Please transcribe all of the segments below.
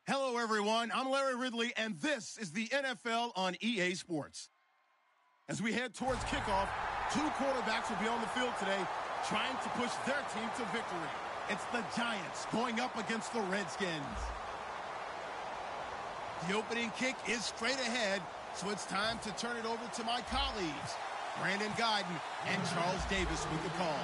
Hello, everyone. I'm Larry Ridley, and this is the NFL on EA Sports. As we head towards kickoff, two quarterbacks will be on the field today trying to push their team to victory. It's the Giants going up against the Redskins. The opening kick is straight ahead, so it's time to turn it over to my colleagues, Brandon Guyton and Charles Davis with the call.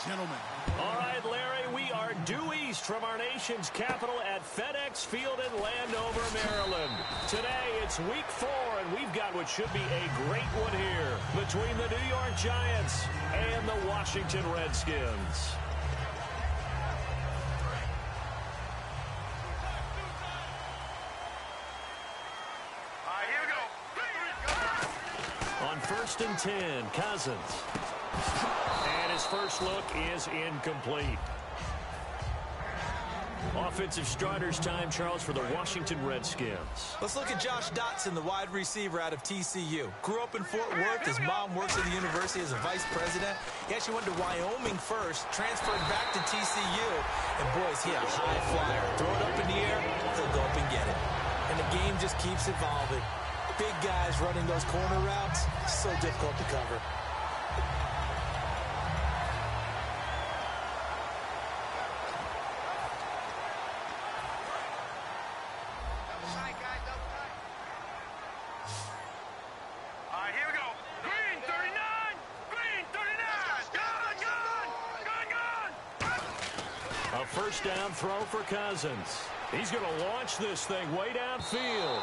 Gentlemen. All right, Larry, we are due east from our nation's capital at FedEx Field in Landover, Maryland. Today, it's week 4, and we've got what should be a great one here between the New York Giants and the Washington Redskins. On 1st and 10, Cousins. And his first look is incomplete. Offensive starters time, Charles, for the Washington Redskins. Let's look at Josh Dotson, the wide receiver out of TCU. Grew up in Fort Worth. His mom works at the university as a vice president. He actually went to Wyoming first, transferred back to TCU, and boy, is he a high flyer. Throw it up in the air, he'll go up and get it. And the game just keeps evolving. Big guys running those corner routes, so difficult to cover. A first down throw for Cousins. He's going to launch this thing way downfield.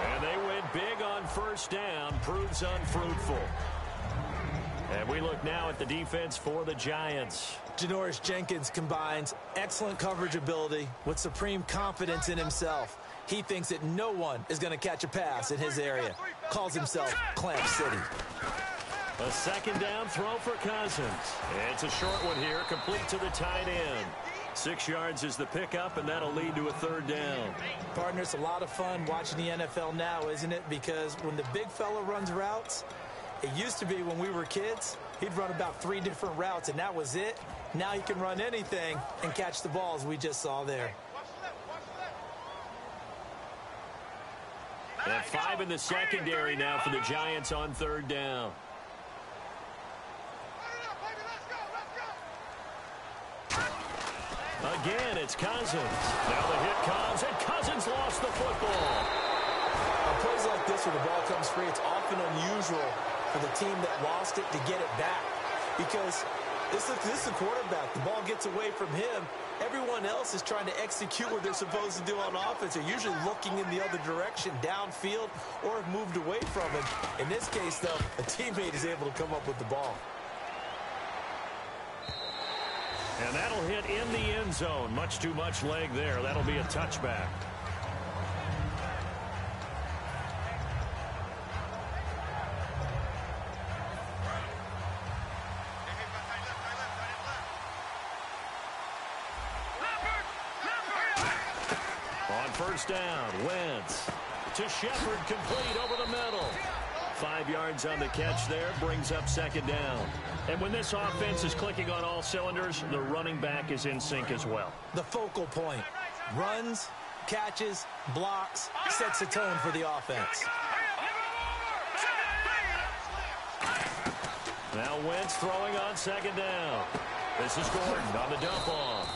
And they went big on first down. Proves unfruitful. And we look now at the defense for the Giants. Janoris Jenkins combines excellent coverage ability with supreme confidence in himself. He thinks that no one is going to catch a pass in his area. Calls himself Clamp City. A second down throw for Cousins. It's a short one here, complete to the tight end. 6 yards is the pickup, and that'll lead to a third down. Partner, it's a lot of fun watching the NFL now, isn't it? Because when the big fella runs routes, it used to be when we were kids, he'd run about 3 different routes, and that was it. Now he can run anything and catch the balls we just saw there. And 5 in the secondary now for the Giants on third down. Again, it's Cousins. Now the hit comes, and Cousins lost the football. On plays like this where the ball comes free, it's often unusual for the team that lost it to get it back. Because this is the quarterback. The ball gets away from him. Everyone else is trying to execute what they're supposed to do on offense. They're usually looking in the other direction, downfield, or have moved away from him. In this case, though, a teammate is able to come up with the ball. And that'll hit in the end zone. Much too much leg there. That'll be a touchback. On first down, Wentz to Shepard, complete over the middle. 5 yards on the catch there, brings up second down. And when this offense is clicking on all cylinders, the running back is in sync as well. The focal point. Runs, catches, blocks, sets the tone for the offense. Now Wentz throwing on second down. This is Gordon on the dump off.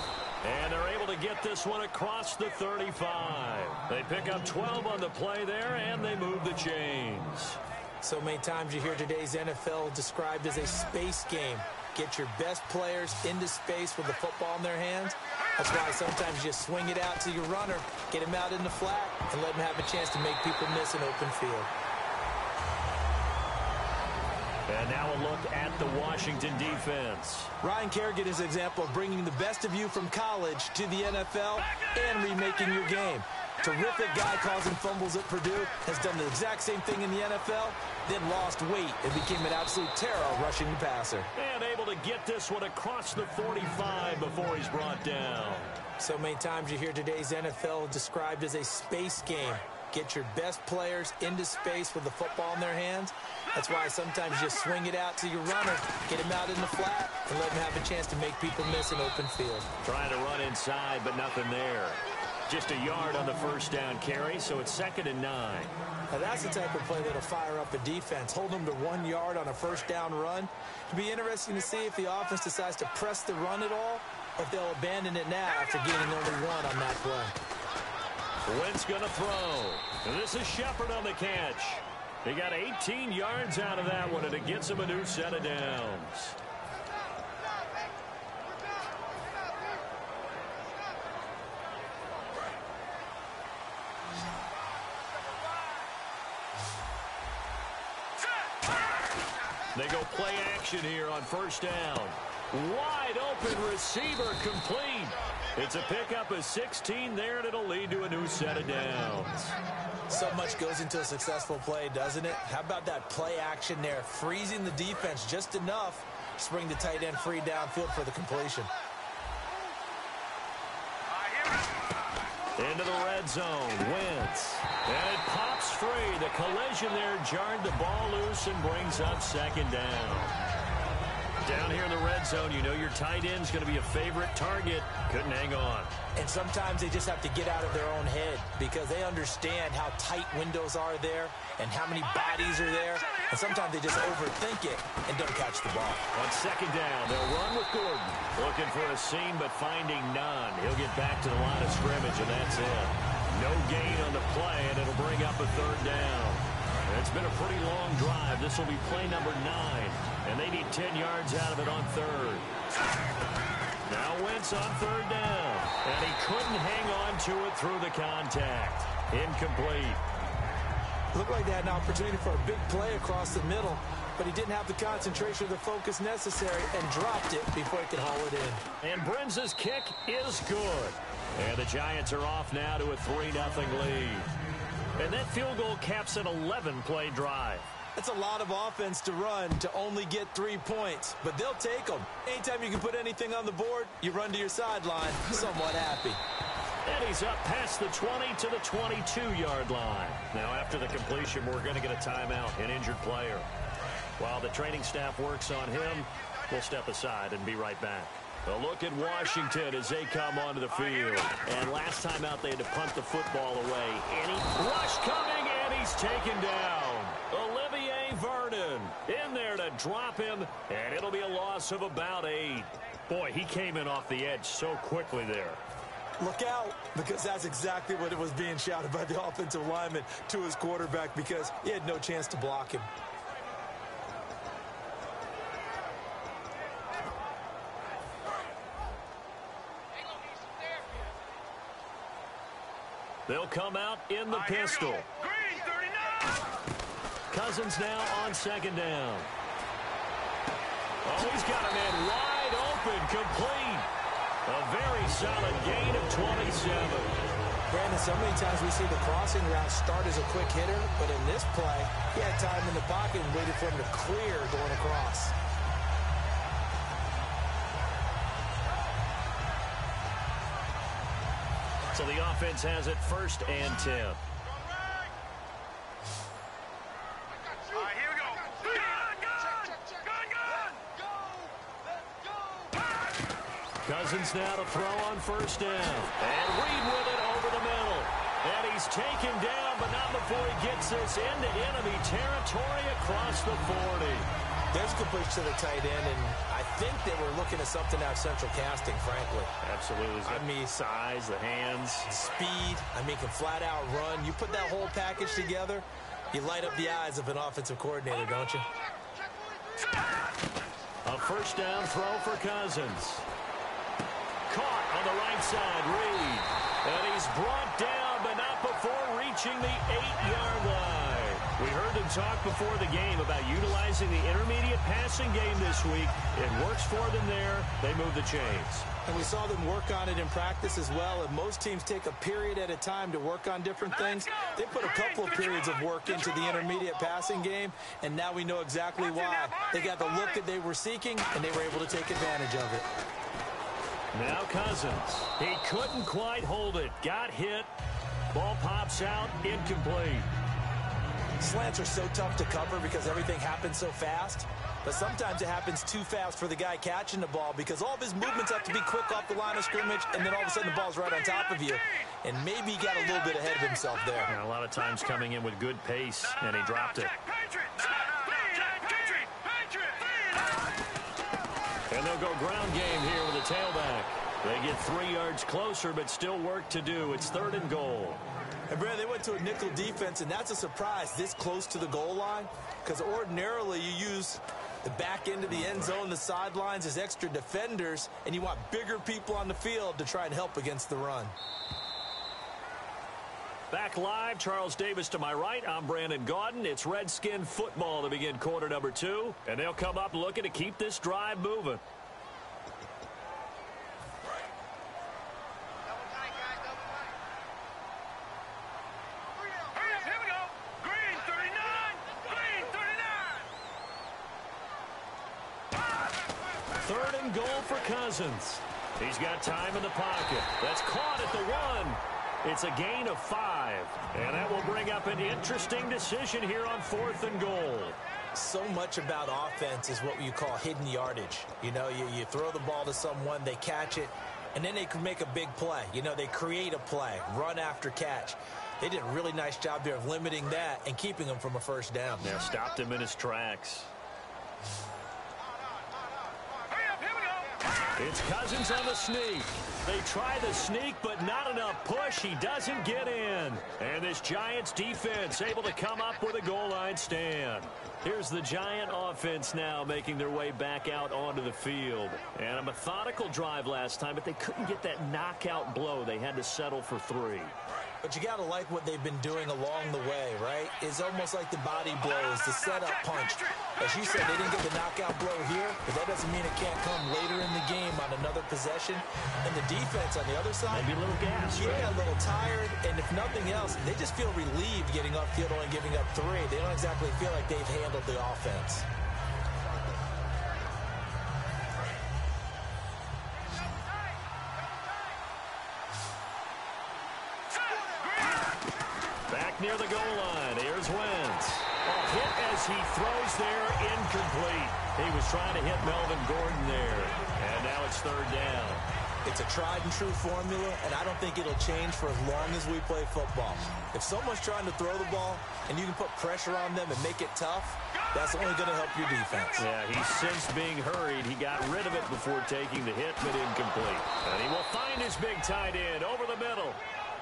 And they're able to get this one across the 35. They pick up 12 on the play there, and they move the chains. So many times you hear today's NFL described as a space game. Get your best players into space with the football in their hands. That's why sometimes you just swing it out to your runner, get him out in the flat, and let him have a chance to make people miss an open field. And now a look at the Washington defense. Ryan Kerrigan is an example of bringing the best of you from college to the NFL and remaking your game. Terrific guy causing fumbles at Purdue, has done the exact same thing in the NFL, then lost weight and became an absolute terror rushing the passer. And able to get this one across the 45 before he's brought down. So many times you hear today's NFL described as a space game. Get your best players into space with the football in their hands. That's why sometimes you just swing it out to your runner, get him out in the flat, and let him have a chance to make people miss an open field. Trying to run inside, but nothing there. Just a yard on the first down carry, so it's 2nd and 9. Now that's the type of play that'll fire up a defense. Hold them to 1 yard on a first down run. It'll be interesting to see if the offense decides to press the run at all, or if they'll abandon it now after gaining only 1 on that play. Wentz going to throw. And this is Shepard on the catch. He got 18 yards out of that one, and it gets him a new set of downs. They go play action here on first down. Wide open receiver complete. It's a pickup of 16 there, and it'll lead to a new set of downs. So much goes into a successful play, doesn't it? How about that play action there? Freezing the defense just enough to spring the tight end free downfield for the completion. Into the red zone, Wentz. And it pops free. The collision there jarred the ball loose and brings up 2nd down. Down here in the red zone, you know your tight end's going to be a favorite target. Couldn't hang on. And sometimes they just have to get out of their own head because they understand how tight windows are there and how many bodies are there. And sometimes they just overthink it and don't catch the ball. On 2nd down, they'll run with Gordon. Looking for a seam, but finding none. He'll get back to the line of scrimmage, and that's it. No gain on the play, and it'll bring up a 3rd down. It's been a pretty long drive. This will be play number 9, and they need 10 yards out of it on 3rd. Now Wentz on 3rd down, and he couldn't hang on to it through the contact. Incomplete. Looked like they had an opportunity for a big play across the middle, but he didn't have the concentration or the focus necessary and dropped it before he could haul it in. And Brinz's kick is good. And the Giants are off now to a 3-0 lead. And that field goal caps an 11-play drive. That's a lot of offense to run to only get 3 points, but they'll take them. Anytime you can put anything on the board, you run to your sideline somewhat happy. And he's up past the 20 to the 22-yard line. Now, after the completion, we're going to get a timeout, an injured player. While the training staff works on him, we'll step aside and be right back. A look at Washington as they come onto the field. And last time out, they had to punt the football away. And rush coming, and he's taken down. Olivier Vernon in there to drop him, and it'll be a loss of about 8. Boy, he came in off the edge so quickly there. Look out, because that's exactly what it was being shouted by the offensive lineman to his quarterback because he had no chance to block him. They'll come out in the pistol. Cousins now on 2nd down. Oh, he's got a man wide open, complete. A very solid gain of 27. Brandon, so many times we see the crossing route start as a quick hitter, but in this play, he had time in the pocket and waited for him to clear going across. So the offense has it 1st and 10. Cousins now to throw on 1st down. And Reed with it over the middle. And he's taken down, but not before he gets this into enemy territory across the 40. There's completion to the tight end, and I think they were looking at something out of central casting, frankly. Absolutely. I mean, size, the hands. Speed. I mean, can flat out run. You put that whole package together, you light up the eyes of an offensive coordinator, don't you? A 1st down throw for Cousins. Caught on the right side, Reed. And he's brought down, but not before reaching the 8-yard line. We heard them talk before the game about utilizing the intermediate passing game this week. It works for them there. They move the chains. And we saw them work on it in practice as well. And most teams take a period at a time to work on different things. They put a couple of periods of work into the intermediate passing game, and now we know exactly why. They got the look that they were seeking, and they were able to take advantage of it. Now Cousins. He couldn't quite hold it. Got hit. Ball pops out. Incomplete. Slants are so tough to cover because everything happens so fast. But sometimes it happens too fast for the guy catching the ball because all of his movements have to be quick off the line of scrimmage, and then all of a sudden the ball's right on top of you. And maybe he got a little bit ahead of himself there. Yeah, a lot of times coming in with good pace, and he dropped it. And they'll go ground game here with a tailback. They get 3 yards closer, but still work to do. It's 3rd and goal. And, Brad, they went to a nickel defense, and that's a surprise this close to the goal line because ordinarily you use the back end of the end zone, the sidelines as extra defenders, and you want bigger people on the field to try and help against the run. Back live, Charles Davis to my right. I'm Brandon Gaudin. It's Redskin football to begin quarter number 2, and they'll come up looking to keep this drive moving. Third and goal for Cousins. He's got time in the pocket. That's caught at the 1. It's a gain of 5. And that will bring up an interesting decision here on 4th and goal. So much about offense is what you call hidden yardage. You know, you throw the ball to someone, they catch it, and then they can make a big play. You know, they create a play, run after catch. They did a really nice job there of limiting that and keeping him from a first down. Yeah, stopped him in his tracks. It's Cousins on the sneak. They try the sneak, but not enough push. He doesn't get in. And this Giants defense able to come up with a goal line stand. Here's the Giant offense now making their way back out onto the field. And a methodical drive last time, but they couldn't get that knockout blow. They had to settle for 3. But you got to like what they've been doing along the way, right? It's almost like the body blows, the setup punch. As you said, they didn't get the knockout blow here, but that doesn't mean it can't come later in the game on another possession. And the defense on the other side, maybe a little gas, yeah, right? A little tired. And if nothing else, they just feel relieved getting upfield only giving up 3. They don't exactly feel like they've handled the offense. Near the goal line, here's Wentz. A hit as he throws there, incomplete. He was trying to hit Melvin Gordon there, and now it's 3rd down. It's a tried-and-true formula, and I don't think it'll change for as long as we play football. If someone's trying to throw the ball and you can put pressure on them and make it tough, that's only going to help your defense. Yeah, he's since being hurried. He got rid of it before taking the hit, but incomplete. And he will find his big tight end over the middle.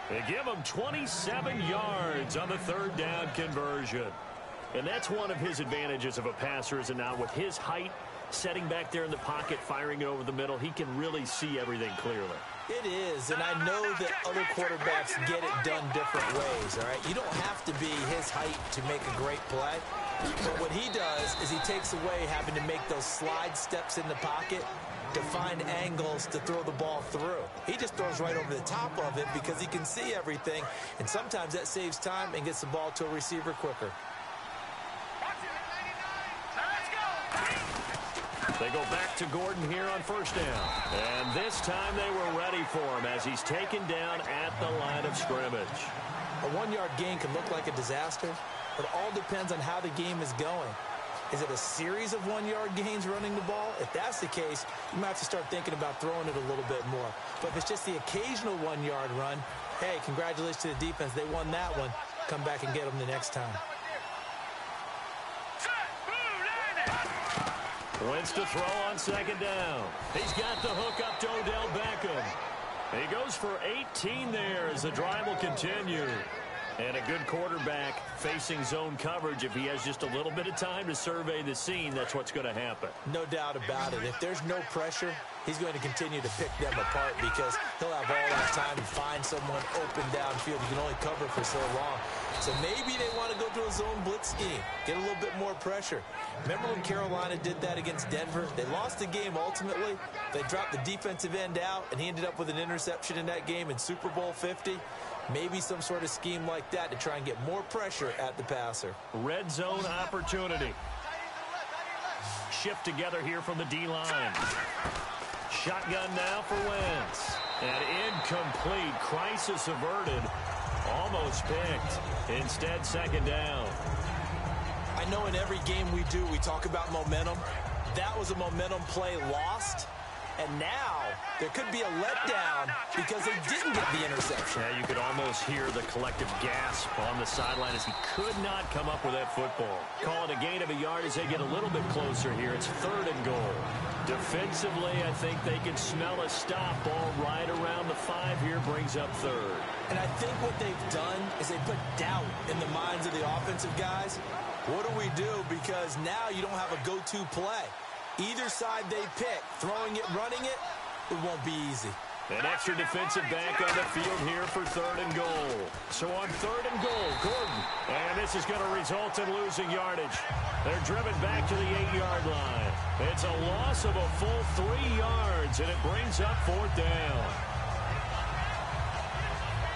They give him 27 yards on the 3rd down conversion. And that's one of his advantages of a passer, is now with his height, setting back there in the pocket, firing it over the middle, he can really see everything clearly. It is, and I know that other quarterbacks get it done different ways, all right? You don't have to be his height to make a great play. But what he does is he takes away having to make those slide steps in the pocket to find angles to throw the ball through. He just throws right over the top of it because he can see everything, and sometimes that saves time and gets the ball to a receiver quicker. They go back to Gordon here on 1st down. And this time they were ready for him as he's taken down at the line of scrimmage. A 1-yard gain can look like a disaster, but it all depends on how the game is going. Is it a series of 1-yard gains running the ball? If that's the case, you might have to start thinking about throwing it a little bit more. But if it's just the occasional 1-yard run, hey, congratulations to the defense. They won that one. Come back and get them the next time. Wentz to throw on 2nd down. He's got the hook up to Odell Beckham. He goes for 18 there as the drive will continue. And a good quarterback facing zone coverage. If he has just a little bit of time to survey the scene, that's what's going to happen. No doubt about it. If there's no pressure, he's going to continue to pick them apart because he'll have all that time to find someone open downfield. He can only cover for so long. So maybe they want to go to a zone blitz scheme, get a little bit more pressure. Remember when Carolina did that against Denver? They lost the game ultimately. They dropped the defensive end out, and he ended up with an interception in that game in Super Bowl 50. Maybe some sort of scheme like that to try and get more pressure at the passer. Red zone opportunity. Shift together here from the D-line. Shotgun now for Wentz. And incomplete. Crisis averted. Almost picked. Instead, 2nd down. I know in every game we do, we talk about momentum. That was a momentum play lost. And now there could be a letdown because they didn't get the interception. Yeah, you could almost hear the collective gasp on the sideline as he could not come up with that football. Call it a gain of a yard as they get a little bit closer here. It's 3rd and goal. Defensively, I think they can smell a stop. Ball right around the 5 here, brings up 3rd. And I think what they've done is they put doubt in the minds of the offensive guys. What do we do? Because now you don't have a go-to play. Either side they pick, throwing it, running it, it won't be easy. An extra defensive back on the field here for 3rd and goal. So on 3rd and goal, Gordon. And this is going to result in losing yardage. They're driven back to the 8-yard line. It's a loss of a full 3 yards, and it brings up 4th down.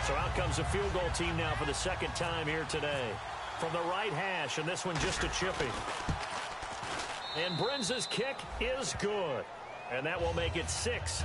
So out comes the field goal team now for the 2nd time here today. From the right hash, and this one just a chippy. And Brenz's kick is good. And that will make it 6-0.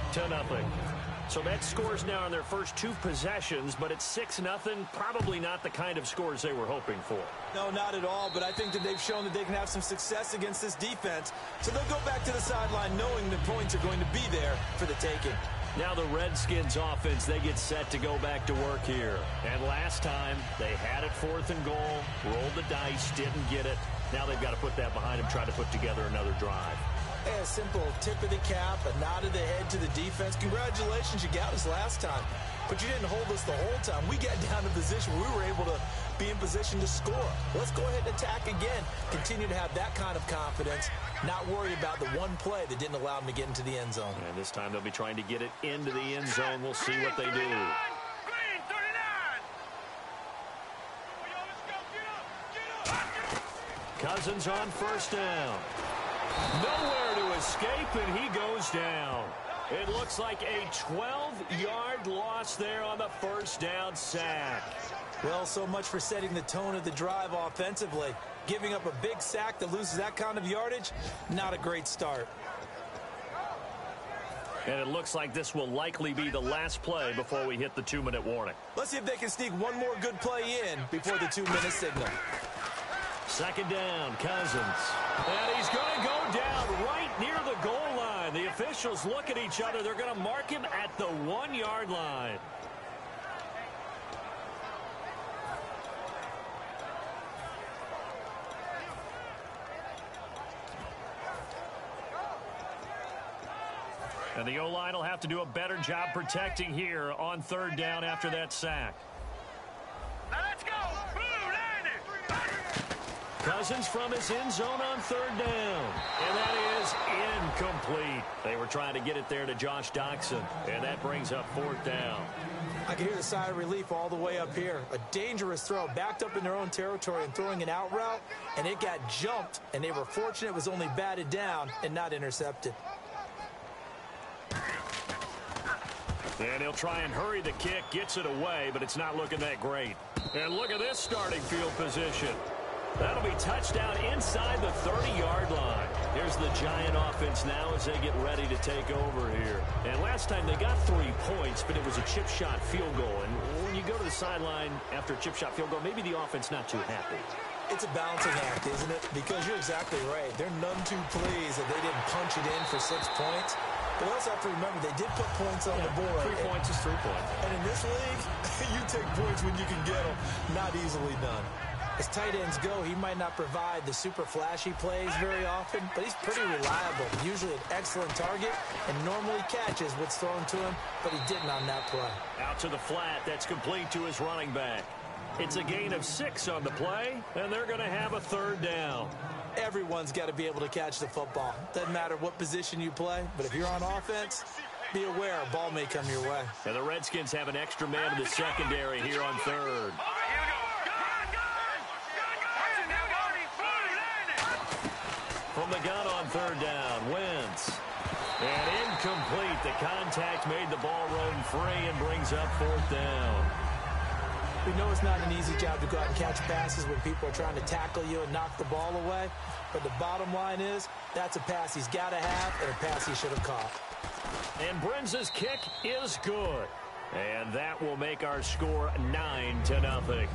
So that scores now on their first 2 possessions, but it's 6-0. Probably not the kind of scores they were hoping for. No, not at all, but I think that they've shown that they can have some success against this defense. So they'll go back to the sideline knowing the points are going to be there for the taking. Now the Redskins offense, they get set to go back to work here. And last time, they had it 4th and goal, rolled the dice, didn't get it. Now they've got to put that behind them, try to put together another drive. Hey, a simple tip of the cap, a nod of the head to the defense. Congratulations, you got us last time. But you didn't hold us the whole time. We got down to a position where we were able to be in position to score. Let's go ahead and attack again. Continue to have that kind of confidence, not worry about the one play that didn't allow them to get into the end zone. And this time they'll be trying to get it into the end zone. We'll see what they do. Cousins on 1st down. Nowhere to escape, and he goes down. It looks like a 12-yard loss there on the 1st down sack. Well, so much for setting the tone of the drive offensively. Giving up a big sack that loses that kind of yardage, not a great start. And it looks like this will likely be the last play before we hit the 2-minute warning. Let's see if they can sneak one more good play in before the 2-minute signal. 2nd down, Cousins. And he's going to go down right near the goal line. The officials look at each other. They're going to mark him at the 1-yard line. And the O-line will have to do a better job protecting here on 3rd down after that sack. Now let's go. Cousins from his end zone on 3rd down. And that is incomplete. They were trying to get it there to Josh Doxson. And that brings up 4th down. I can hear the sigh of relief all the way up here. A dangerous throw, backed up in their own territory and throwing an out route. And it got jumped. And they were fortunate it was only batted down and not intercepted. And he'll try and hurry the kick, gets it away, but it's not looking that great. And look at this starting field position. That'll be touchdown inside the 30-yard line. Here's the Giant offense now as they get ready to take over here. And last time they got 3 points, but it was a chip shot field goal. And when you go to the sideline after a chip shot field goal, maybe the offense not too happy. It's a balancing act, isn't it? Because you're exactly right. They're none too pleased that they didn't punch it in for 6 points. But we also have to remember they did put points on the board. 3 points is 3 points. And in this league, you take points when you can get them. Not easily done. As tight ends go, he might not provide the super flashy plays very often, but he's pretty reliable. Usually an excellent target and normally catches what's thrown to him, but he didn't on that play. Out to the flat. That's complete to his running back. It's a gain of 6 on the play, and they're going to have a 3rd down. Everyone's got to be able to catch the football. Doesn't matter what position you play, but if you're on offense, be aware a ball may come your way. And the Redskins have an extra man in the secondary here on 3rd. From the gun on 3rd down, Wentz. And incomplete. The contact made the ball roam free and brings up 4th down. We know it's not an easy job to go out and catch passes when people are trying to tackle you and knock the ball away. But the bottom line is, that's a pass he's got to have and a pass he should have caught. And Brenz's kick is good. And that will make our score 9-0.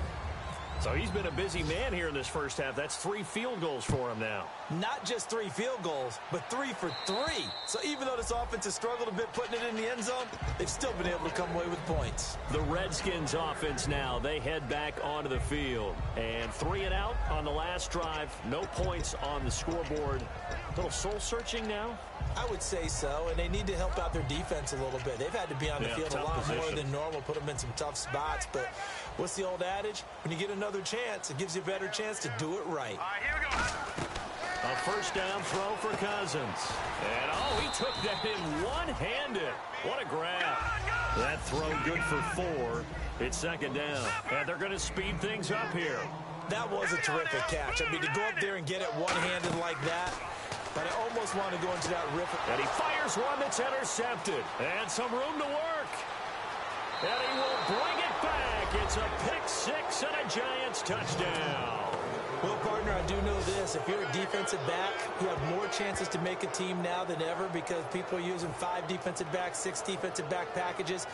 So he's been a busy man here in this first half. That's 3 field goals for him now. Not just 3 field goals, but 3 for 3. So even though this offense has struggled a bit putting it in the end zone, they've still been able to come away with points. The Redskins offense now, they head back onto the field. And 3 and out on the last drive. No points on the scoreboard. A little soul-searching now? I would say so, and they need to help out their defense a little bit. They've had to be on the field a lot more than normal, put them in some tough spots. But what's the old adage? When you get another chance, it gives you a better chance to do it right. All right, here we go. A first down throw for Cousins. And, he took that in one-handed. What a grab. That throw good for 4. It's second down. And they're going to speed things up here. That was a terrific catch. I mean, to go up there and get it one-handed like that, but I almost want to go into that rip. And he fires one that's intercepted. And some room to work. And he will bring it back. It's a pick 6 and a Giants touchdown. Well, partner, I do know this. If you're a defensive back, you have more chances to make a team now than ever because people are using 5 defensive backs, 6 defensive back packages.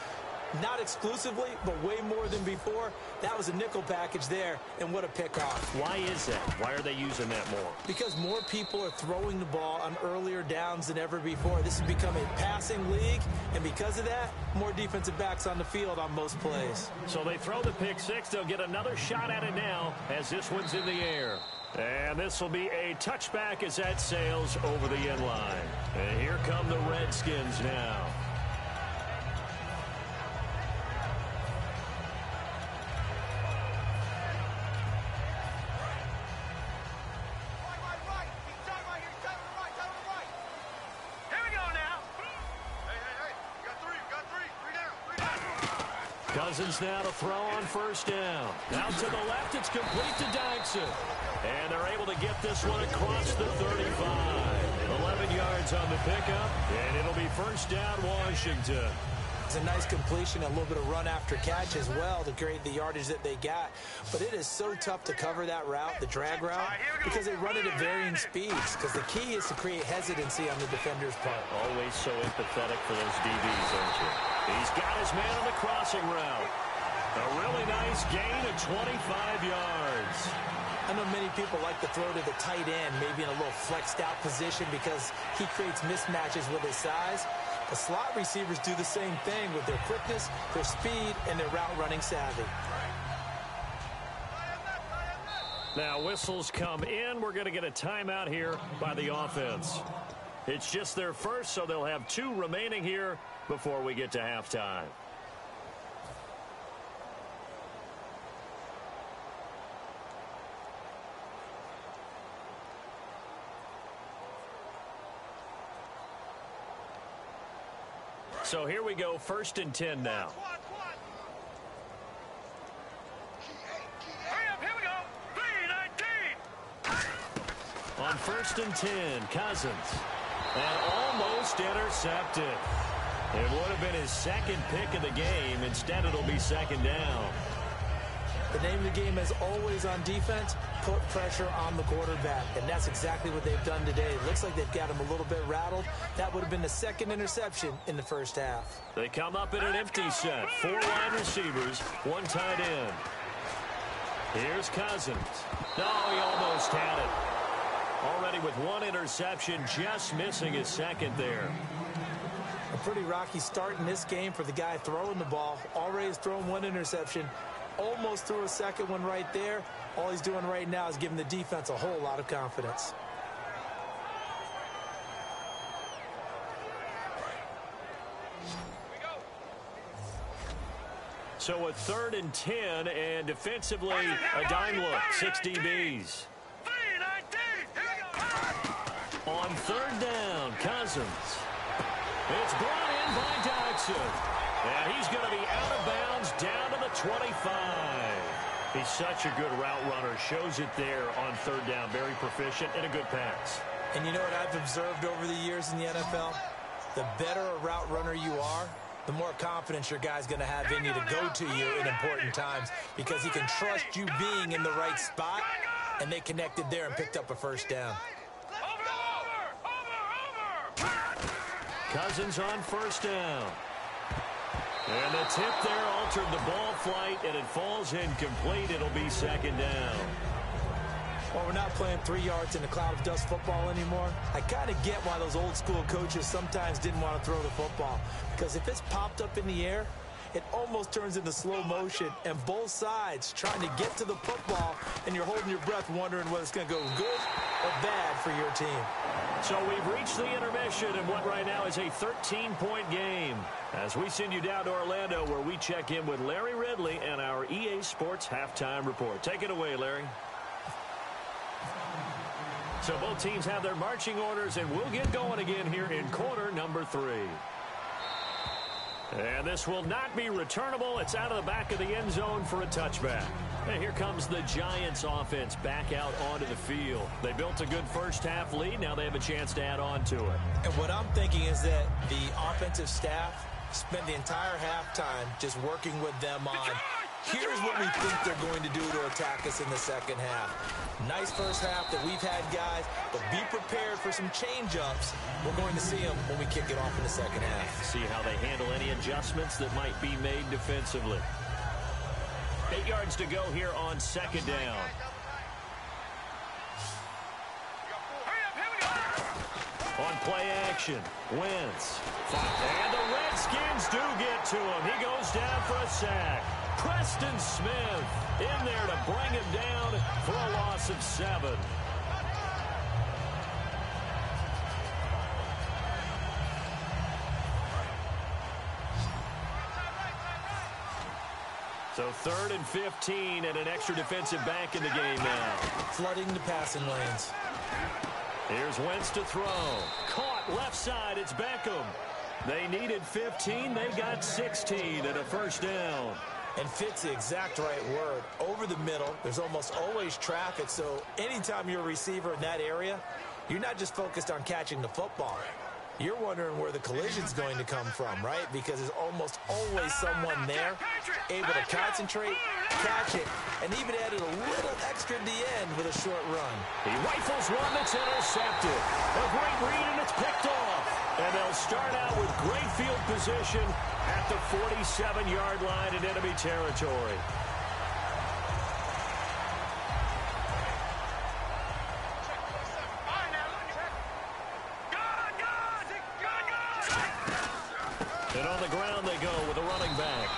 Not exclusively, but way more than before. That was a nickel package there, and what a pickoff. Why is that? Why are they using that more? Because more people are throwing the ball on earlier downs than ever before. This has become a passing league, and because of that, more defensive backs on the field on most plays. So they throw the pick 6. They'll get another shot at it now as this one's in the air. And this will be a touchback as that sails over the end line. And here come the Redskins now. Cousins now to throw on first down. Out to the left, it's complete to Dyson. And they're able to get this one across the 35. 11 yards on the pickup, and it'll be first down Washington. It's a nice completion, a little bit of run after catch as well to create the yardage that they got. But it is so tough to cover that route, the drag route, because they run it at varying speeds. Because the key is to create hesitancy on the defender's part. Always so empathetic for those DBs, aren't you? He's got his man on the crossing route. A really nice gain of 25 yards. I know many people like to throw to the tight end, maybe in a little flexed out position because he creates mismatches with his size. The slot receivers do the same thing with their quickness, their speed, and their route running savvy. Now whistles come in. We're going to get a timeout here by the offense. It's just their first, so they'll have 2 remaining here before we get to halftime. So here we go, 1st and 10 now. Hurry up, here we go. 3-19. On 1st and 10, Cousins. And almost intercepted. It would have been his 2nd pick of the game. Instead, it'll be 2nd down. The name of the game is always on defense, put pressure on the quarterback. And that's exactly what they've done today. It looks like they've got him a little bit rattled. That would have been the 2nd interception in the first half. They come up in an empty set. 4 wide receivers, 1 tight end. Here's Cousins. No, he almost had it. Already with 1 interception, just missing his 2nd there. A pretty rocky start in this game for the guy throwing the ball. Already has thrown 1 interception. Almost threw a 2nd one right there. All he's doing right now is giving the defense a whole lot of confidence. So a 3rd and 10, and defensively, a dime look, 6 DBs. 3-19. On 3rd down, Cousins. It's brought in by Dodson. And he's going to be out of bounds down to the 25. He's such a good route runner. Shows it there on 3rd down. Very proficient and a good pass. And you know what I've observed over the years in the NFL? The better a route runner you are, the more confidence your guy's going to have in you to go to you in important times because he can trust you being in the right spot, and they connected there and picked up a 1st down. Cousins on 1st down. And the tip there altered the ball flight, and it falls incomplete. It'll be second down. Well, we're not playing 3 yards in a cloud of dust football anymore. I kind of get why those old school coaches sometimes didn't want to throw the football. Because if it's popped up in the air, it almost turns into slow motion, and both sides trying to get to the football, and you're holding your breath wondering whether it's going to go good or bad for your team. So we've reached the intermission in what right now is a 13-point game, as we send you down to Orlando, where we check in with Larry Ridley and our EA Sports Halftime Report. Take it away, Larry. So both teams have their marching orders, and we'll get going again here in quarter number 3. And this will not be returnable. It's out of the back of the end zone for a touchback. And here comes the Giants offense back out onto the field. They built a good first-half lead. Now they have a chance to add on to it. And what I'm thinking is that the offensive staff spent the entire halftime just working with them on, here's what we think they're going to do to attack us in the second half. Nice first half that we've had, guys, but be prepared for some change-ups. We're going to see them when we kick it off in the second half. See how they handle any adjustments that might be made defensively. 8 yards to go here on second down. On play action, Wentz. And the Redskins do get to him. He goes down for a sack. Preston Smith in there to bring him down for a loss of 7. So 3rd and 15 and an extra defensive back in the game now. Flooding the passing lanes. Here's Wentz to throw. Caught left side. It's Beckham. They needed 15. They got 16 and a first down. And fit's the exact right word. Over the middle, there's almost always traffic, so anytime you're a receiver in that area, you're not just focused on catching the football. You're wondering where the collision's going to come from, right? Because there's almost always someone there able to concentrate, catch it, and even added a little extra at the end with a short run. He rifles one that's intercepted. A great read, and it's picked off. And they'll start out with great field position at the 47-yard line in enemy territory. And on the ground they go with a running back.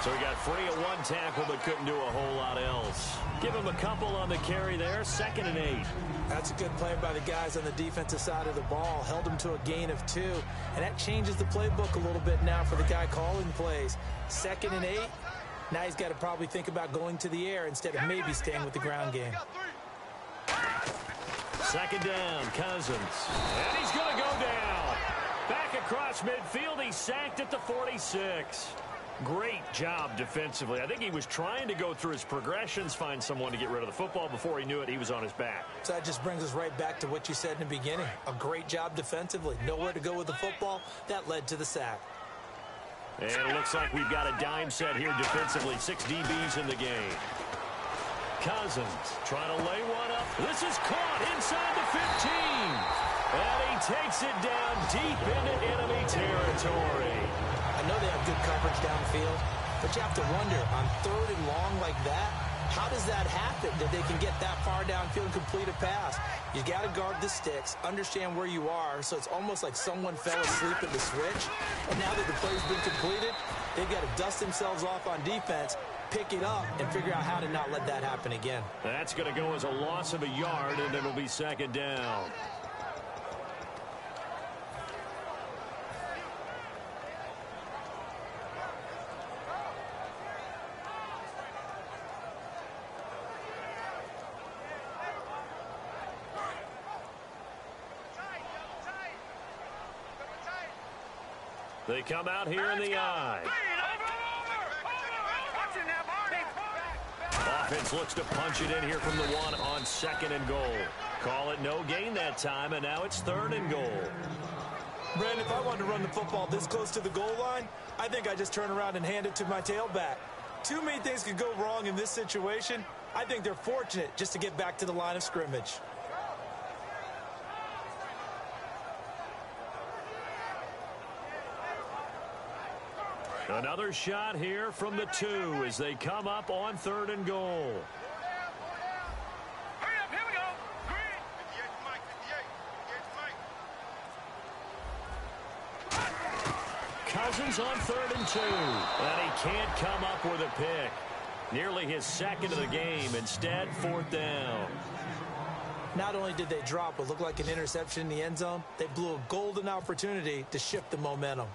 So he got free at one tackle but couldn't do a whole lot else. Give him a couple on the carry there. 2nd and 8. That's a good play by the guys on the defensive side of the ball. Held him to a gain of 2. And that changes the playbook a little bit now for the guy calling plays. 2nd and 8. Now he's got to probably think about going to the air instead of maybe staying with the ground game. 2nd down, Cousins. And he's going to go down. Back across midfield. He's sacked at the 46. Great job defensively. I think he was trying to go through his progressions, find someone to get rid of the football. Before he knew it, he was on his back. So that just brings us right back to what you said in the beginning. A great job defensively. Nowhere to go with the football. That led to the sack. And it looks like we've got a dime set here defensively. 6 DBs in the game. Cousins trying to lay one up. This is caught inside the 15. And he takes it down deep into enemy territory. I know they have good coverage downfield, but you have to wonder, on 3rd and long like that, how does that happen, that they can get that far downfield and complete a pass? You got to guard the sticks, understand where you are, so it's almost like someone fell asleep at the switch, and now that the play's been completed, they've got to dust themselves off on defense, pick it up, and figure out how to not let that happen again. That's going to go as a loss of a yard, and it'll be 2nd down. They come out here in the eye. Offense looks to punch it in here from the 1 on 2nd and goal. Call it no gain that time, and now it's 3rd and goal. Brandon, if I wanted to run the football this close to the goal line, I think I just turn around and hand it to my tailback. Too many things could go wrong in this situation. I think they're fortunate just to get back to the line of scrimmage. Another shot here from the 2 as they come up on 3rd and goal. Hurry up, here we go. Green. Cousins on 3rd and 2. And he can't come up with a pick. Nearly his second of the game. Instead, 4th down. Not only did they drop what looked like an interception in the end zone, they blew a golden opportunity to shift the momentum.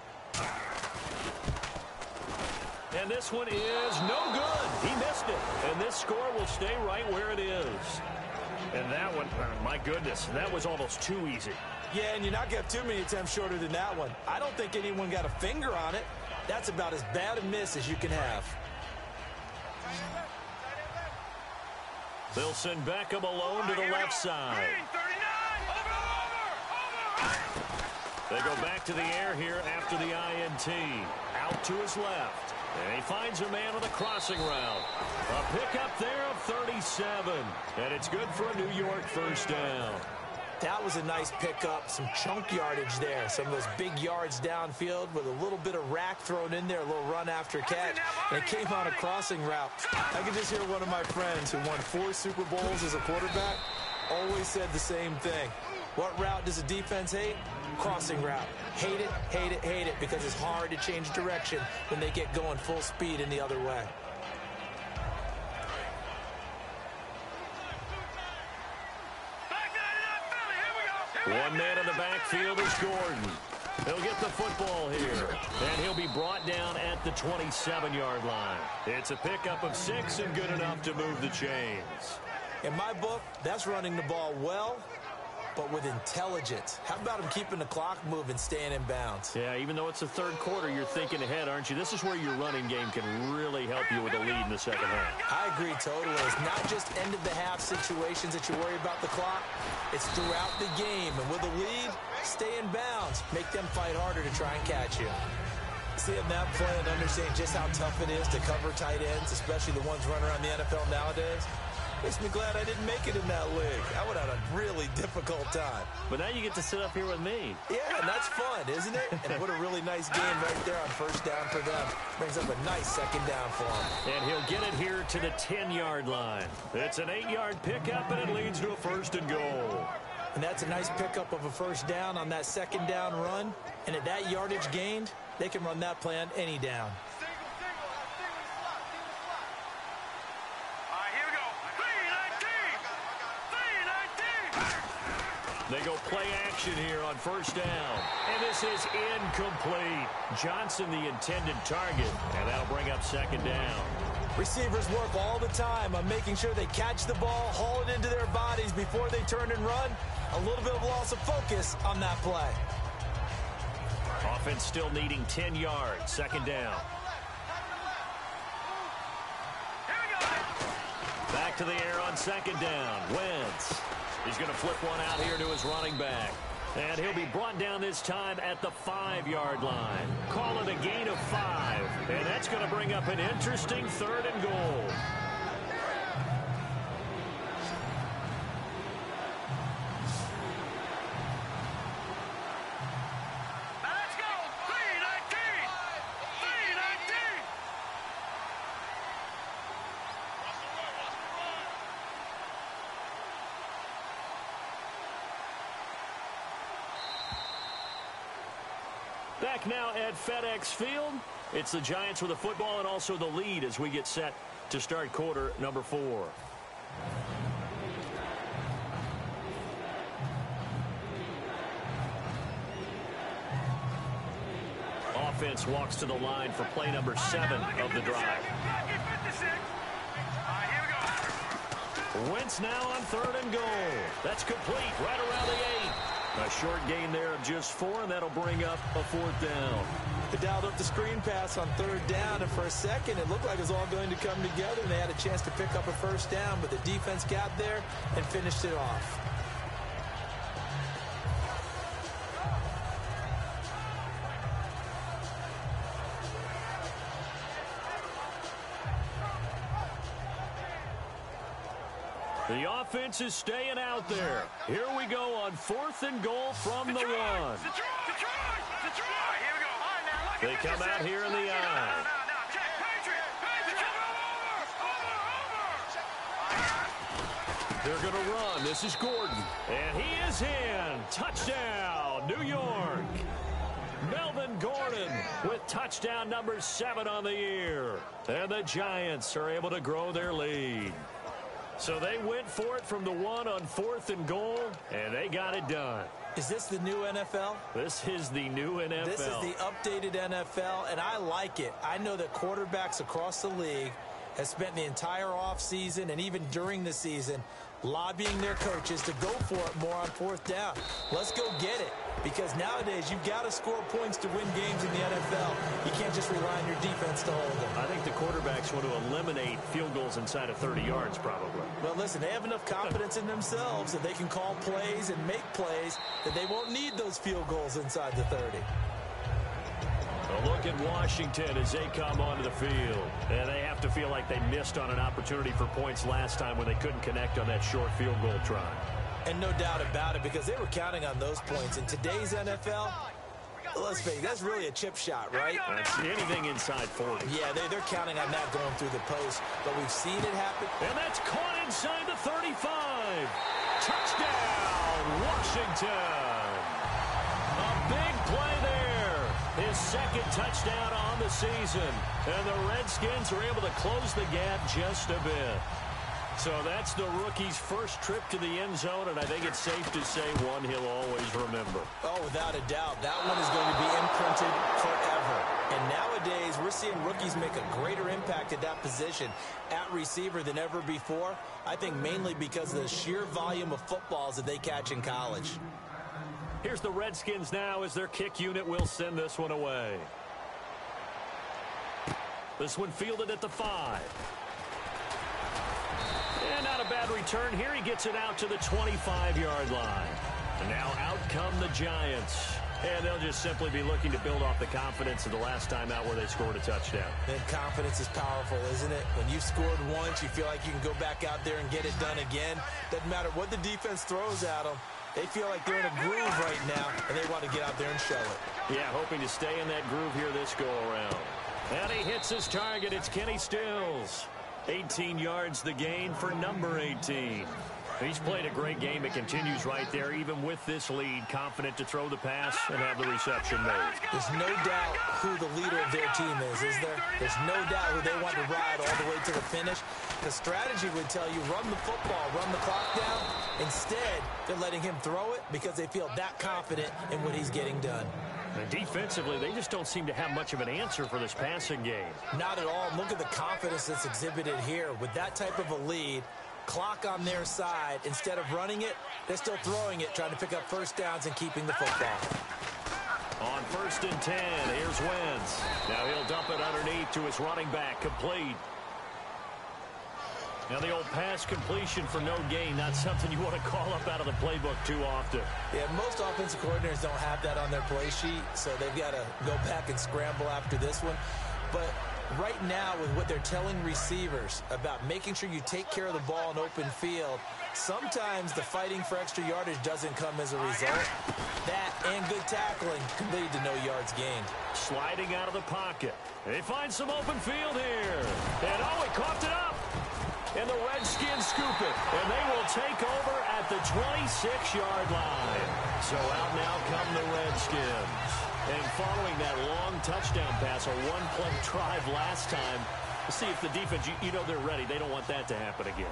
And this one is no good. He missed it. And this score will stay right where it is. And that one, my goodness, that was almost too easy. Yeah, and you're not going to have too many attempts shorter than that one. I don't think anyone got a finger on it. That's about as bad a miss as you can have. They'll send Beckham alone to the left side. Green, 39. Over. They go back to the air here after the INT. Out to his left. And he finds a man on the crossing route. A pickup there of 37. And it's good for a New York first down. That was a nice pickup, some chunk yardage there. Some of those big yards downfield with a little bit of rack thrown in there, a little run after catch. And it came on a crossing route. I can just hear one of my friends who won 4 Super Bowls as a quarterback always said the same thing. What route does a defense hate? Crossing route. Hate it, hate it, hate it, because it's hard to change direction when they get going full speed in the other way. One man in the backfield is Gordon. He'll get the football here, and he'll be brought down at the 27-yard line. It's a pickup of 6 and good enough to move the chains. In my book, that's running the ball well, but with intelligence. How about him keeping the clock moving, staying in bounds? Yeah, even though it's the 3rd quarter, you're thinking ahead, aren't you? This is where your running game can really help you with a lead in the second half. I agree totally. It's not just end-of-the-half situations that you worry about the clock. It's throughout the game. And with a lead, stay in bounds. Make them fight harder to try and catch you. Seeing that play and understanding just how tough it is to cover tight ends, especially the ones running around the NFL nowadays, makes me glad I didn't make it in that league. I would have had a really difficult time. But now you get to sit up here with me. Yeah, and that's fun, isn't it? And what a really nice game right there on first down for them. Brings up a nice second down for him. And he'll get it here to the 10-yard line. It's an 8-yard pickup, and it leads to a 1st and goal. And that's a nice pickup of a first down on that second down run. And at that yardage gained, they can run that play on any down. They go play action here on first down. And this is incomplete. Johnson, the intended target. And that'll bring up 2nd down. Receivers work all the time on making sure they catch the ball, haul it into their bodies before they turn and run. A little bit of loss of focus on that play. Offense still needing 10 yards. 2nd down. Back to the air on 2nd down. Wentz. He's going to flip one out here to his running back. And he'll be brought down this time at the 5-yard line. Call it a gain of 5. And that's going to bring up an interesting 3rd and goal. Let's go. 319. 319. Back now at FedEx Field. It's the Giants with the football and also the lead as we get set to start quarter number 4. Offense walks to the line for play number 7 of the drive. Wentz now on 3rd and goal. That's complete right around the 8. A short gain there of just 4, and that'll bring up a 4th down. They dialed up the screen pass on 3rd down, and for a second it looked like it was all going to come together, and they had a chance to pick up a first down, but the defense got there and finished it off. The offense is staying out there. Here we go on 4th and goal from the 1. Detroit! Here we go. All right, now They come out here in the eye. They're going to run. This is Gordon. And he is in. Touchdown, New York. Melvin Gordon with touchdown number 7 on the year. And the Giants are able to grow their lead. So they went for it from the 1 on 4th and goal, and they got it done. Is this the new NFL? This is the new NFL. This is the updated NFL, and I like it. I know that quarterbacks across the league have spent the entire offseason and even during the season lobbying their coaches to go for it more on 4th down. Let's go get it, because nowadays you've got to score points to win games in the NFL. You can't just rely on your defense to hold them. I think the quarterbacks want to eliminate field goals inside of 30 yards probably. Well, listen, they have enough confidence in themselves that they can call plays and make plays that they won't need those field goals inside the 30. A look at Washington as they come onto the field. And they have to feel like they missed on an opportunity for points last time when they couldn't connect on that short field goal try. And no doubt about it, because they were counting on those points. In today's NFL, let's face it, that's really a chip shot, right? That's anything inside 40. Yeah, they're counting on that going through the post. But we've seen it happen. And that's caught inside the 35. Touchdown, Washington. A big play there. His second touchdown on the season. And the Redskins are able to close the gap just a bit. So that's the rookie's first trip to the end zone, and I think it's safe to say one he'll always remember. Oh, without a doubt. That one is going to be imprinted forever. And nowadays, we're seeing rookies make a greater impact at that position at receiver than ever before. I think mainly because of the sheer volume of footballs that they catch in college. Here's the Redskins now as their kick unit will send this one away. This one fielded at the 5. And not a bad return here. He gets it out to the 25-yard line. And now out come the Giants. And they'll just simply be looking to build off the confidence of the last time out where they scored a touchdown. And confidence is powerful, isn't it? When you've scored once, you feel like you can go back out there and get it done again. Doesn't matter what the defense throws at them. They feel like they're in a groove right now, and they want to get out there and show it. Yeah, hoping to stay in that groove here this go-around. And he hits his target. It's Kenny Stills. 18 yards the gain for number 18. He's played a great game. It continues right there, even with this lead, confident to throw the pass and have the reception made. There's no doubt who the leader of their team is there? There's no doubt who they want to ride all the way to the finish. The strategy would tell you, run the football, run the clock down. Instead, they're letting him throw it because they feel that confident in what he's getting done. And defensively, they just don't seem to have much of an answer for this passing game. Not at all. Look at the confidence that's exhibited here. With that type of a lead, clock on their side, instead of running it, they're still throwing it, trying to pick up first downs and keeping the football. On 1st and 10, here's Wentz. Now he'll dump it underneath to his running back, complete. Now the old pass completion for no gain, not something you want to call up out of the playbook too often. Yeah, most offensive coordinators don't have that on their play sheet, so they've got to go back and scramble after this one. But right now, with what they're telling receivers about making sure you take care of the ball in open field, sometimes the fighting for extra yardage doesn't come as a result. That and good tackling can lead to no yards gained. Sliding out of the pocket. They find some open field here. And oh, he coughed it up. And the Redskins scoop it. And they will take over at the 26-yard line. So out now come the Redskins. And following that long touchdown pass, a one-play drive last time, see if the defense, you know they're ready. They don't want that to happen again.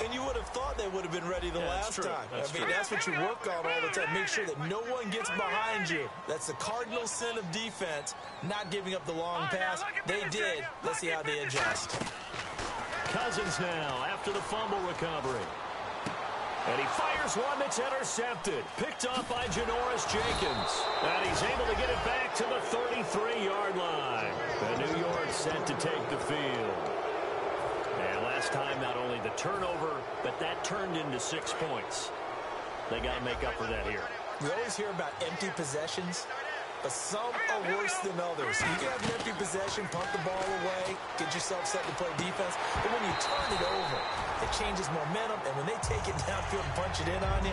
And you would have thought they would have been ready the last time. That's what you work on all the time. Make sure that no one gets behind you. That's the cardinal sin of defense, not giving up the long pass. They did. Let's see how they adjust. Cousins now after the fumble recovery. And he fires one that's intercepted. Picked off by Janoris Jenkins. And he's able to get it back to the 33-yard line. The New York set to take the field. And last time, not only the turnover, but that turned into 6 points. They got to make up for that here. We always hear about empty possessions, but some are worse than others. You can have an empty possession, punt the ball away, get yourself set to play defense, but when you turn it over, it changes momentum, and when they take it downfield and punch it in on you,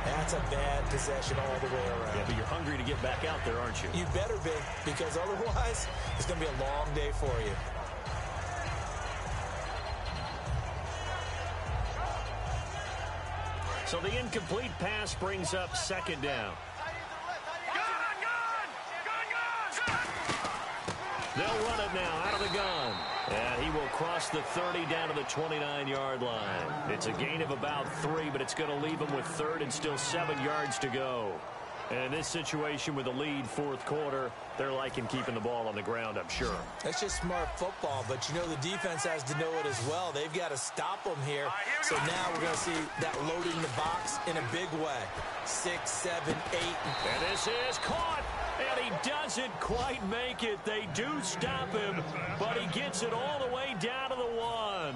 That's a bad possession all the way around. Yeah, but you're hungry to get back out there, aren't you? You better be, because otherwise it's going to be a long day for you. So the incomplete pass brings up second down. They'll run it now out of the gun. And he will cross the 30 down to the 29-yard line. It's a gain of about 3, but it's going to leave him with third and still 7 yards to go. And in this situation with a lead fourth quarter, they're liking keeping the ball on the ground, I'm sure. That's just smart football, but you know the defense has to know it as well. They've got to stop them here. So now we're going to see that loading the box in a big way. 6, 7, 8. And this is caught. And he doesn't quite make it. They do stop him, but he gets it all the way down to the 1.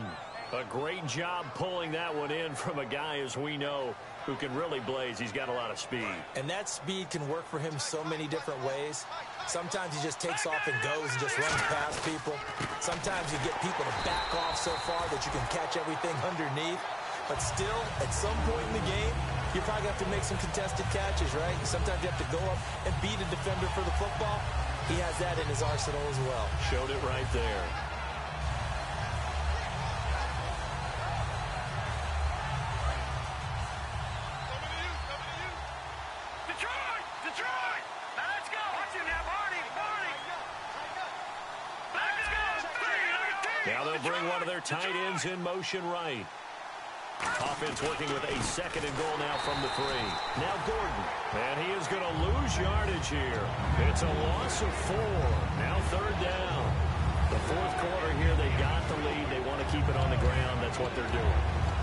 A great job pulling that one in from a guy, as we know, who can really blaze. He's got a lot of speed. And that speed can work for him so many different ways. Sometimes he just takes off and goes and just runs past people. Sometimes you get people to back off so far that you can catch everything underneath. But still, at some point in the game, you probably have to make some contested catches, right? Sometimes you have to go up and beat a defender for the football. He has that in his arsenal as well. Showed it right there. Detroit! Now let's go! Watch it now, Barney! Now they'll bring one of their tight ends in motion right. Offense working with a second and goal now from the 3. Now Gordon. And he is going to lose yardage here. It's a loss of 4. Now third down. The fourth quarter here, they got the lead. They want to keep it on the ground. That's what they're doing.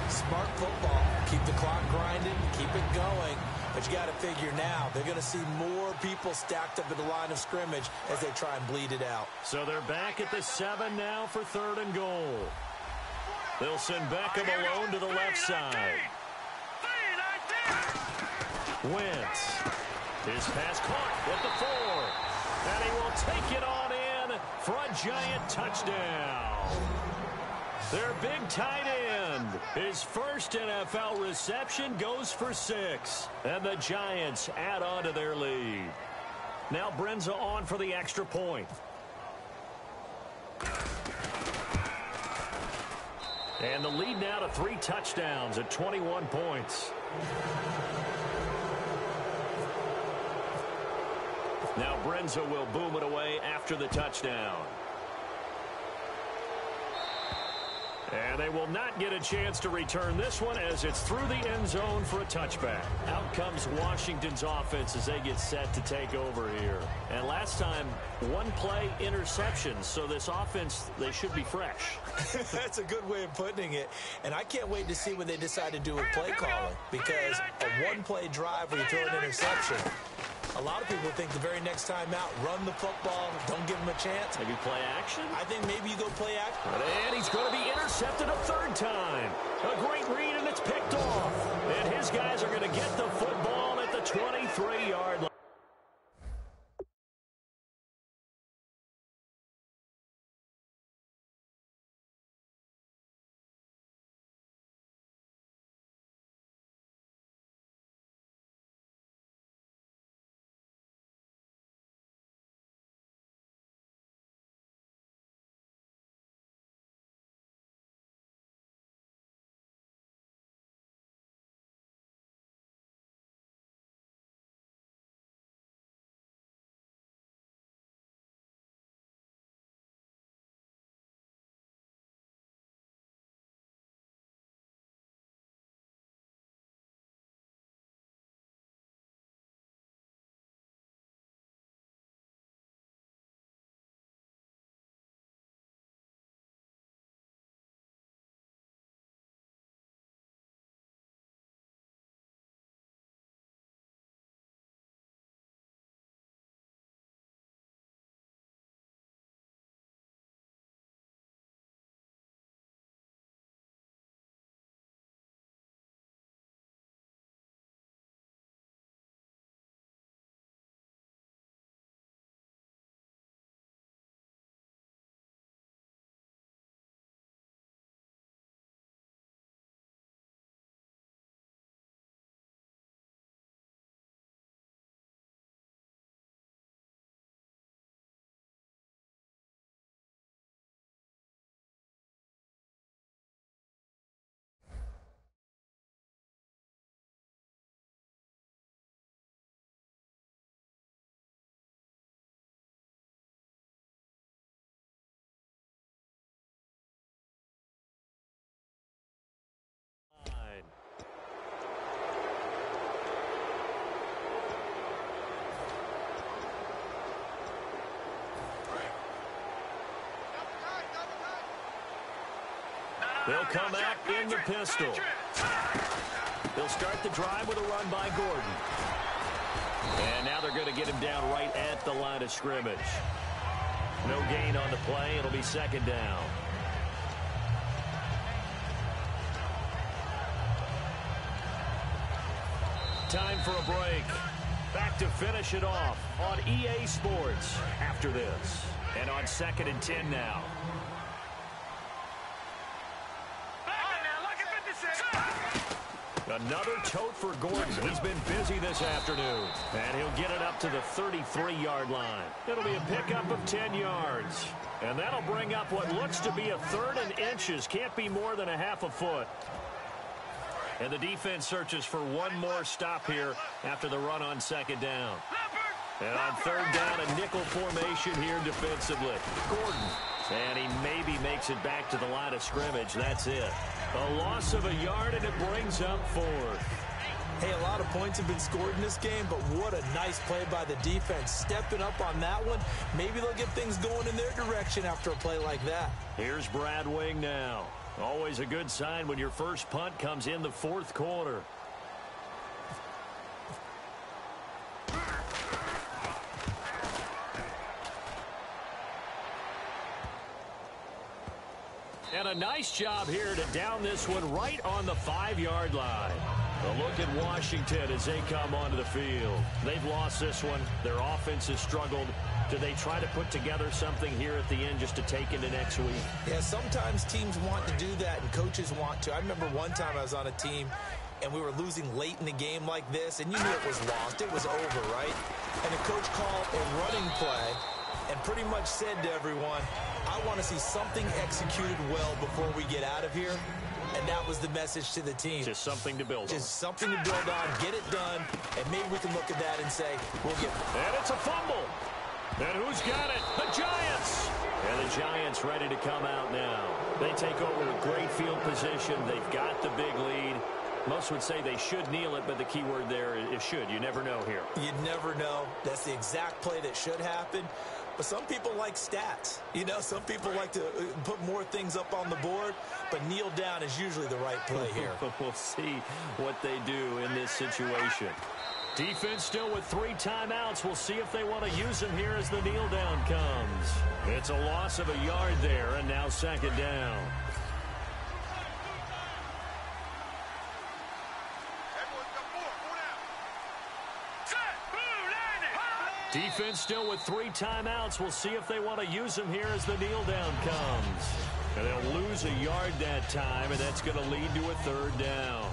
Smart football. Keep the clock grinding. Keep it going. But you got to figure now, they're going to see more people stacked up at the line of scrimmage as they try and bleed it out. So they're back at the 7 now for third and goal. They'll send Beckham alone to the left side. Wentz. His pass caught at the 4. And he will take it on in for a giant touchdown. Their big tight end. His first NFL reception goes for 6. And the Giants add on to their lead. Now Brenza on for the extra point. And the lead now to 3 touchdowns at 21 points. Now Brenza will boom it away after the touchdown. And they will not get a chance to return this one as it's through the end zone for a touchback. Out comes Washington's offense as they get set to take over here. And last time, 1 play interception. So this offense, they should be fresh. That's a good way of putting it. And I can't wait to see what they decide to do with play calling. Because a 1-play drive where you throw an interception, a lot of people think the very next time out, run the football, don't give them a chance. Maybe play action? I think maybe you go play action. And he's going to be intercepted a 3rd time. A great read, and it's picked off. And his guys are going to get the football at the 23-yard line. They'll come out in the pistol. They'll start the drive with a run by Gordon. And now they're going to get him down right at the line of scrimmage. No gain on the play. It'll be second down. Time for a break. Back to finish it off on EA Sports after this. And on 2nd and 10 now. Another tote for Gordon. He's been busy this afternoon. And he'll get it up to the 33-yard line. It'll be a pickup of 10 yards. And that'll bring up what looks to be a 3rd and inches. Can't be more than a half a foot. And the defense searches for one more stop here after the run on 2nd down. And on 3rd down, a nickel formation here defensively. Gordon. And he maybe makes it back to the line of scrimmage. That's it. A loss of a yard, and it brings up 4th. Hey, a lot of points have been scored in this game, but what a nice play by the defense. Stepping up on that one. Maybe they'll get things going in their direction after a play like that. Here's Brad Wing now. Always a good sign when your first punt comes in the 4th quarter. And a nice job here to down this one right on the 5-yard line. A look at Washington as they come onto the field. They've lost this one. Their offense has struggled. Do they try to put together something here at the end just to take into next week? Yeah, sometimes teams want to do that and coaches want to. I remember one time I was on a team and we were losing late in the game like this, and you knew it was lost. It was over, right? And the coach called a running play and pretty much said to everyone, I want to see something executed well before we get out of here. And that was the message to the team. Just something to build on. Just something to build on, get it done, and maybe we can look at that and say, we'll get it. And it's a fumble. And who's got it? The Giants. And the Giants ready to come out now. They take over a great field position. They've got the big lead. Most would say they should kneel it, but the key word there is should. You never know here. You never know. That's the exact play that should happen. But some people like stats. You know, some people like to put more things up on the board, but kneel down is usually the right play here. We'll see what they do in this situation. Defense still with 3 timeouts. We'll see if they want to use them here as the kneel down comes. It's a loss of a yard there, and now 2nd down. Defense still with 3 timeouts. We'll see if they want to use them here as the kneel down comes. And they'll lose a yard that time, and that's going to lead to a 3rd down.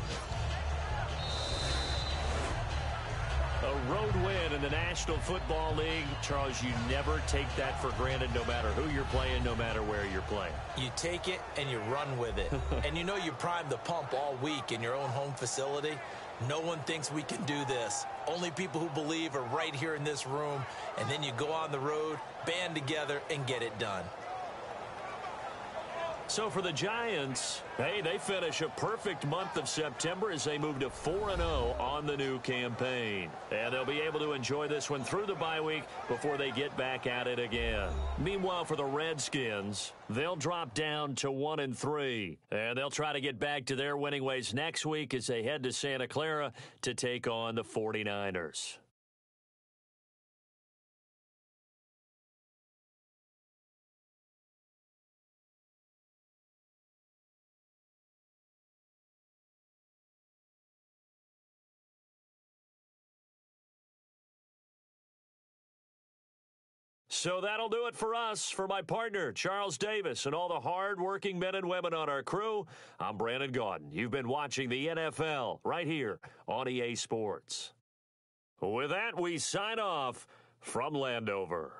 A road win in the National Football League. Charles, you never take that for granted no matter who you're playing, no matter where you're playing. You take it and you run with it. And you know you primed the pump all week in your own home facility. No one thinks we can do this. Only people who believe are right here in this room. And then you go on the road, band together, and get it done. So for the Giants, hey, they finish a perfect month of September as they move to 4-0 on the new campaign. And they'll be able to enjoy this one through the bye week before they get back at it again. Meanwhile, for the Redskins, they'll drop down to 1-3. And they'll try to get back to their winning ways next week as they head to Santa Clara to take on the 49ers. So that'll do it for us. For my partner, Charles Davis, and all the hard-working men and women on our crew, I'm Brandon Gaudin. You've been watching the NFL right here on EA Sports. With that, we sign off from Landover.